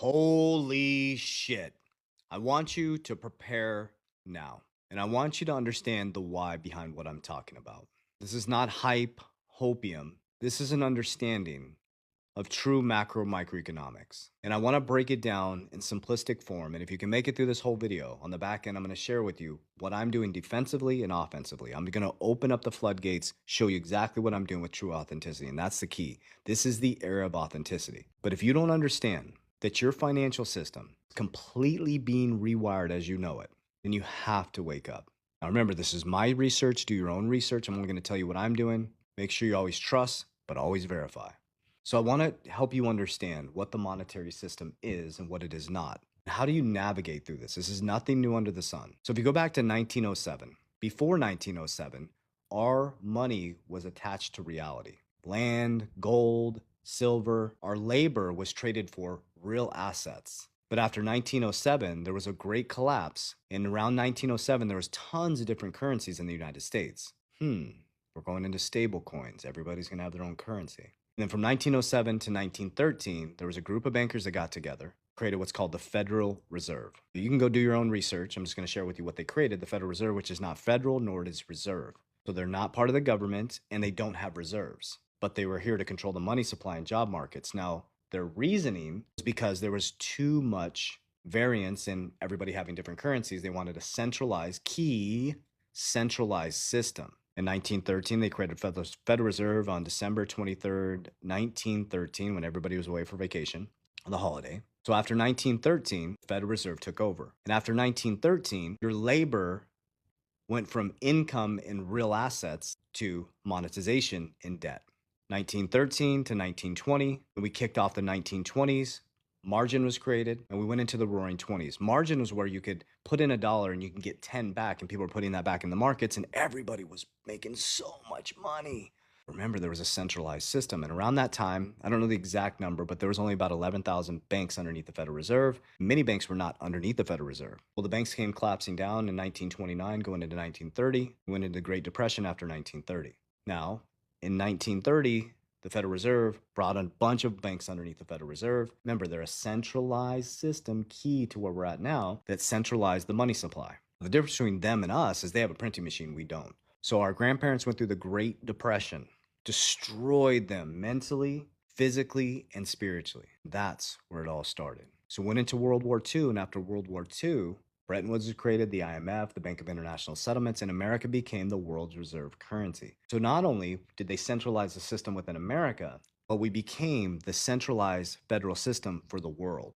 Holy shit. I want you to prepare now. And I want you to understand the why behind what I'm talking about. This is not hype, hopium. This is an understanding of true macro microeconomics. And I want to break it down in simplistic form. And if you can make it through this whole video, on the back end, I'm going to share with you what I'm doing defensively and offensively. I'm going to open up the floodgates, show you exactly what I'm doing with true authenticity. And that's the key. This is the era of authenticity. But if you don't understand that your financial system is completely being rewired as you know it, then you have to wake up. Now, remember, this is my research. Do your own research. I'm only going to tell you what I'm doing. Make sure you always trust, but always verify. So I want to help you understand what the monetary system is and what it is not. How do you navigate through this? This is nothing new under the sun. So if you go back to 1907, before 1907, our money was attached to reality. Land, gold, silver, our labor was traded for real assets. But after 1907, there was a great collapse. And around 1907, there was tons of different currencies in the United States. We're going into stable coins. Everybody's going to have their own currency. And then from 1907 to 1913, there was a group of bankers that got together, created what's called the Federal Reserve. You can go do your own research. I'm just going to share with you what they created, the Federal Reserve, which is not federal, nor it is reserve. So they're not part of the government, and they don't have reserves. But they were here to control the money supply and job markets. Now, their reasoning was because there was too much variance in everybody having different currencies. They wanted a centralized system. In 1913, they created Federal Reserve on December 23rd, 1913, when everybody was away for vacation, the holiday. So after 1913, the Federal Reserve took over. And after 1913, your labor went from income in real assets to monetization in debt. 1913 to 1920, when we kicked off the 1920s, margin was created, and we went into the roaring 20s. Margin was where you could put in $1 and you can get 10 back, and people were putting that back in the markets, and everybody was making so much money. Remember, there was a centralized system, and around that time, I don't know the exact number, but there was only about 11,000 banks underneath the Federal Reserve. Many banks were not underneath the Federal Reserve. Well, the banks came collapsing down in 1929, going into 1930. We went into the Great Depression after 1930. Now, in 1930, the Federal Reserve brought a bunch of banks underneath the Federal Reserve. Remember, they're a centralized system, key to where we're at now, that centralized the money supply. The difference between them and us is they have a printing machine, we don't. So our grandparents went through the Great Depression, destroyed them mentally, physically, and spiritually. That's where it all started. So went into World War II, and after World War II, Bretton Woods was created, the IMF, the Bank of International Settlements, and America became the world's reserve currency. So not only did they centralize the system within America, but we became the centralized federal system for the world.